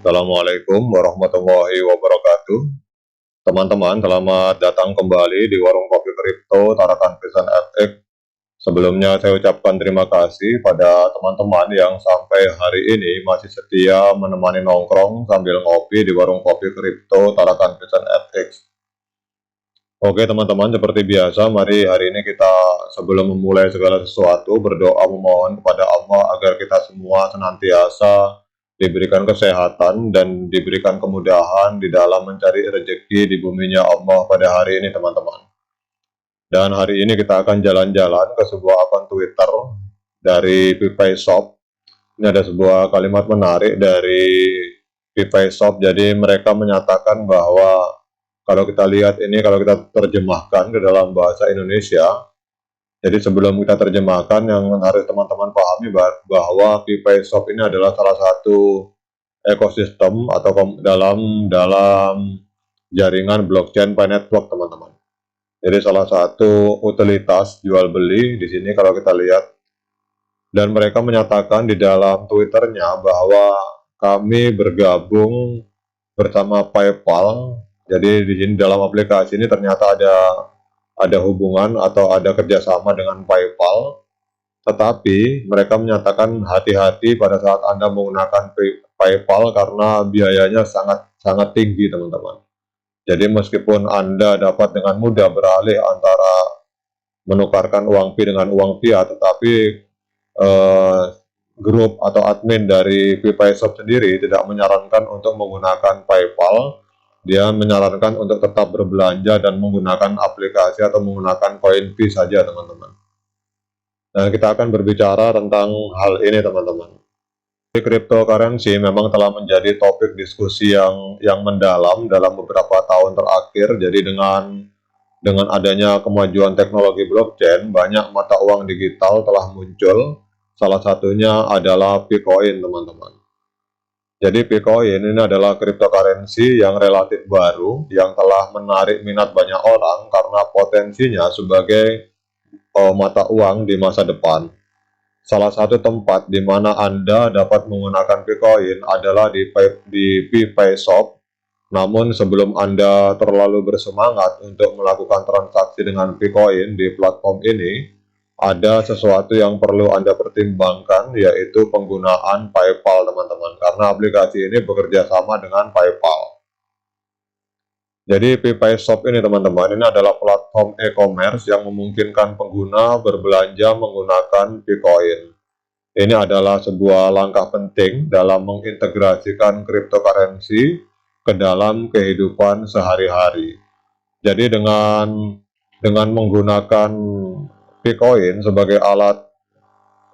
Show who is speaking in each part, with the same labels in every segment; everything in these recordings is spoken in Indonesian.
Speaker 1: Assalamualaikum warahmatullahi wabarakatuh. Teman-teman, selamat datang kembali di Warung Kopi Kripto Tarakan Pisan FX. Sebelumnya saya ucapkan terima kasih pada teman-teman yang sampai hari ini masih setia menemani nongkrong sambil ngopi di Warung Kopi Kripto Tarakan Pisan FX. Oke teman-teman, seperti biasa, mari hari ini kita sebelum memulai segala sesuatu berdoa memohon kepada Allah agar kita semua senantiasa diberikan kesehatan dan diberikan kemudahan di dalam mencari rezeki di buminya Allah pada hari ini teman-teman. Dan hari ini kita akan jalan-jalan ke sebuah akun Twitter dari PayPay Shop. Ini ada sebuah kalimat menarik dari PayPay Shop. Jadi mereka menyatakan bahwa kalau kita lihat ini, kalau kita terjemahkan ke dalam bahasa Indonesia, jadi sebelum kita terjemahkan, yang harus teman-teman pahami bahwa PayPay Shop ini adalah salah satu ekosistem atau dalam jaringan blockchain Pi Network teman-teman. Jadi salah satu utilitas jual beli di sini kalau kita lihat, dan mereka menyatakan di dalam Twitternya bahwa kami bergabung bersama PayPal. Jadi di sini dalam aplikasi ini ternyata ada hubungan atau ada kerjasama dengan PayPal, tetapi mereka menyatakan hati-hati pada saat Anda menggunakan PayPal karena biayanya sangat tinggi teman-teman. Jadi meskipun Anda dapat dengan mudah beralih antara menukarkan uang Pi dengan uang fiat, tetapi grup atau admin dari PayPay Shop sendiri tidak menyarankan untuk menggunakan PayPal. Dia menyarankan untuk tetap berbelanja dan menggunakan aplikasi atau menggunakan koin Pi saja teman-teman. Nah, kita akan berbicara tentang hal ini teman-teman. Cryptocurrency memang telah menjadi topik diskusi yang mendalam dalam beberapa tahun terakhir. Jadi dengan adanya kemajuan teknologi blockchain, banyak mata uang digital telah muncul. Salah satunya adalah Bitcoin teman-teman. Jadi Bitcoin ini adalah cryptocurrency yang relatif baru, yang telah menarik minat banyak orang karena potensinya sebagai mata uang di masa depan. Salah satu tempat di mana Anda dapat menggunakan Bitcoin adalah di PayPay Shop. Namun sebelum Anda terlalu bersemangat untuk melakukan transaksi dengan Bitcoin di platform ini, ada sesuatu yang perlu Anda pertimbangkan, yaitu penggunaan PayPal teman-teman, karena aplikasi ini bekerja sama dengan PayPal. Jadi PayPay Shop ini teman-teman, ini adalah platform e-commerce yang memungkinkan pengguna berbelanja menggunakan Bitcoin. Ini adalah sebuah langkah penting dalam mengintegrasikan cryptocurrency ke dalam kehidupan sehari-hari. Jadi dengan menggunakan Bitcoin sebagai alat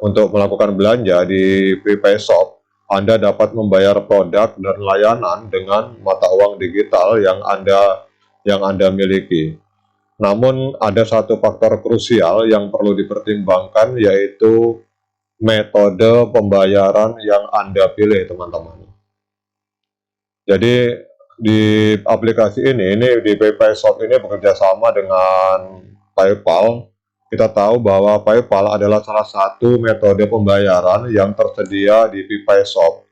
Speaker 1: untuk melakukan belanja di PayPay Shop, Anda dapat membayar produk dan layanan dengan mata uang digital yang Anda miliki. Namun ada satu faktor krusial yang perlu dipertimbangkan, yaitu metode pembayaran yang Anda pilih teman-teman. Jadi di aplikasi ini di PayPay Shop ini bekerja sama dengan PayPal. Kita tahu bahwa PayPal adalah salah satu metode pembayaran yang tersedia di PayPay Shop.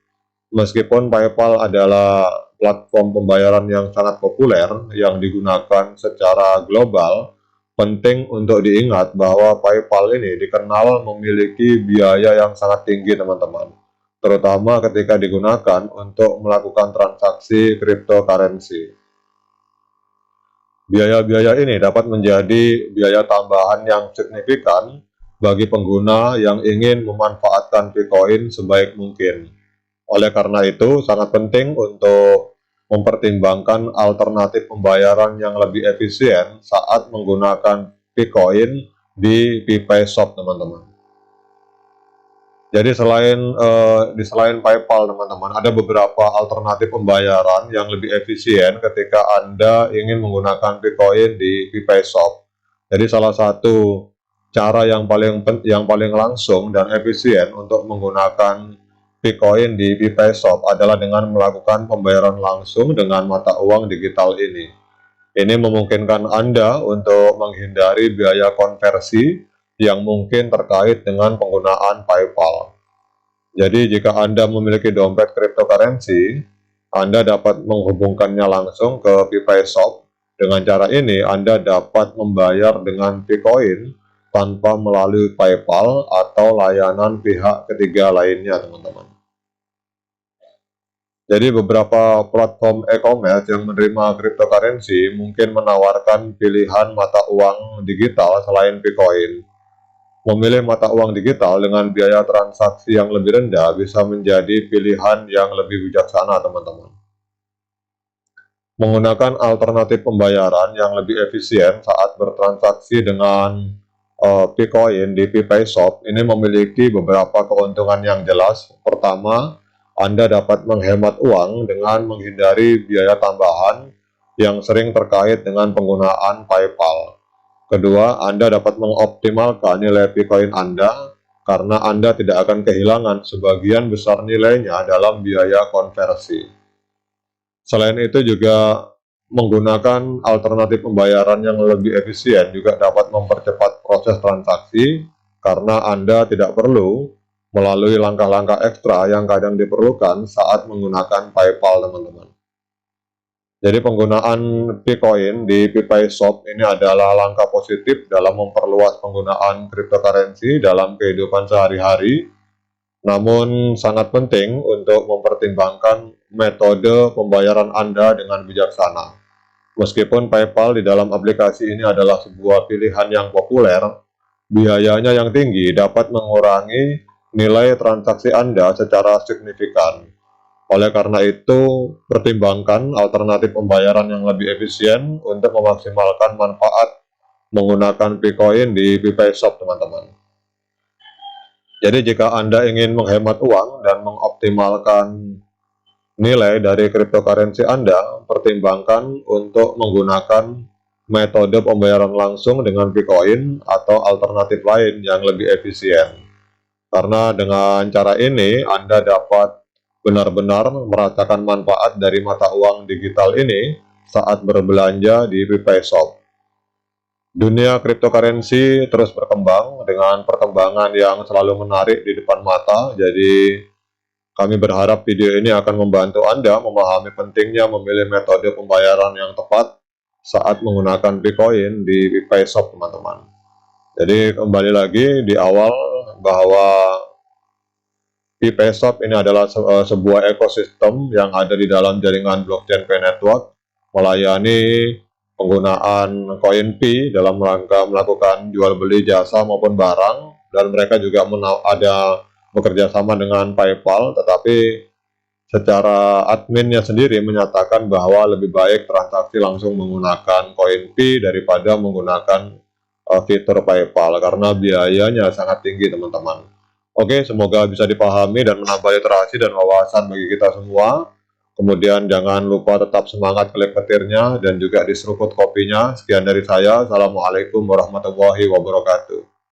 Speaker 1: Meskipun PayPal adalah platform pembayaran yang sangat populer yang digunakan secara global, penting untuk diingat bahwa PayPal ini dikenal memiliki biaya yang sangat tinggi teman-teman, terutama ketika digunakan untuk melakukan transaksi cryptocurrency. Biaya-biaya ini dapat menjadi biaya tambahan yang signifikan bagi pengguna yang ingin memanfaatkan Bitcoin sebaik mungkin. Oleh karena itu, sangat penting untuk mempertimbangkan alternatif pembayaran yang lebih efisien saat menggunakan Bitcoin di PayPay Shop, teman-teman. Jadi selain PayPal, teman-teman, ada beberapa alternatif pembayaran yang lebih efisien ketika Anda ingin menggunakan Bitcoin di PayPay Shop. Jadi salah satu cara yang paling langsung dan efisien untuk menggunakan Bitcoin di PayPay Shop adalah dengan melakukan pembayaran langsung dengan mata uang digital ini. Ini memungkinkan Anda untuk menghindari biaya konversi yang mungkin terkait dengan penggunaan PayPal. Jadi jika Anda memiliki dompet cryptocurrency, Anda dapat menghubungkannya langsung ke PayPal. Dengan cara ini, Anda dapat membayar dengan Bitcoin tanpa melalui PayPal atau layanan pihak ketiga lainnya, teman-teman. Jadi beberapa platform e-commerce yang menerima cryptocurrency mungkin menawarkan pilihan mata uang digital selain Bitcoin. Memilih mata uang digital dengan biaya transaksi yang lebih rendah bisa menjadi pilihan yang lebih bijaksana, teman-teman. Menggunakan alternatif pembayaran yang lebih efisien saat bertransaksi dengan Bitcoin di PayPal ini memiliki beberapa keuntungan yang jelas. Pertama, Anda dapat menghemat uang dengan menghindari biaya tambahan yang sering terkait dengan penggunaan PayPal. Kedua, Anda dapat mengoptimalkan nilai Bitcoin Anda karena Anda tidak akan kehilangan sebagian besar nilainya dalam biaya konversi. Selain itu juga menggunakan alternatif pembayaran yang lebih efisien juga dapat mempercepat proses transaksi karena Anda tidak perlu melalui langkah-langkah ekstra yang kadang diperlukan saat menggunakan PayPal, teman-teman. Jadi penggunaan Bitcoin di PayPal ini adalah langkah positif dalam memperluas penggunaan cryptocurrency dalam kehidupan sehari-hari, namun sangat penting untuk mempertimbangkan metode pembayaran Anda dengan bijaksana. Meskipun PayPal di dalam aplikasi ini adalah sebuah pilihan yang populer, biayanya yang tinggi dapat mengurangi nilai transaksi Anda secara signifikan. Oleh karena itu, pertimbangkan alternatif pembayaran yang lebih efisien untuk memaksimalkan manfaat menggunakan Bitcoin di PayPal, teman-teman. Jadi jika Anda ingin menghemat uang dan mengoptimalkan nilai dari cryptocurrency Anda, pertimbangkan untuk menggunakan metode pembayaran langsung dengan Bitcoin atau alternatif lain yang lebih efisien. Karena dengan cara ini, Anda dapat benar-benar merasakan manfaat dari mata uang digital ini saat berbelanja di PayPal. Dunia cryptocurrency terus berkembang dengan perkembangan yang selalu menarik di depan mata. Jadi kami berharap video ini akan membantu Anda memahami pentingnya memilih metode pembayaran yang tepat saat menggunakan Bitcoin di PayPal, teman-teman. Jadi kembali lagi di awal bahwa PayPal ini adalah sebuah ekosistem yang ada di dalam jaringan blockchain Pay Network, melayani penggunaan koin Pi dalam rangka melakukan jual beli jasa maupun barang, dan mereka juga ada bekerja sama dengan PayPal, tetapi secara adminnya sendiri menyatakan bahwa lebih baik transaksi langsung menggunakan koin Pi daripada menggunakan fitur PayPal karena biayanya sangat tinggi, teman-teman. Oke, semoga bisa dipahami dan menambah literasi dan wawasan bagi kita semua. Kemudian jangan lupa tetap semangat klik petirnya dan juga diseruput kopinya. Sekian dari saya. Assalamualaikum warahmatullahi wabarakatuh.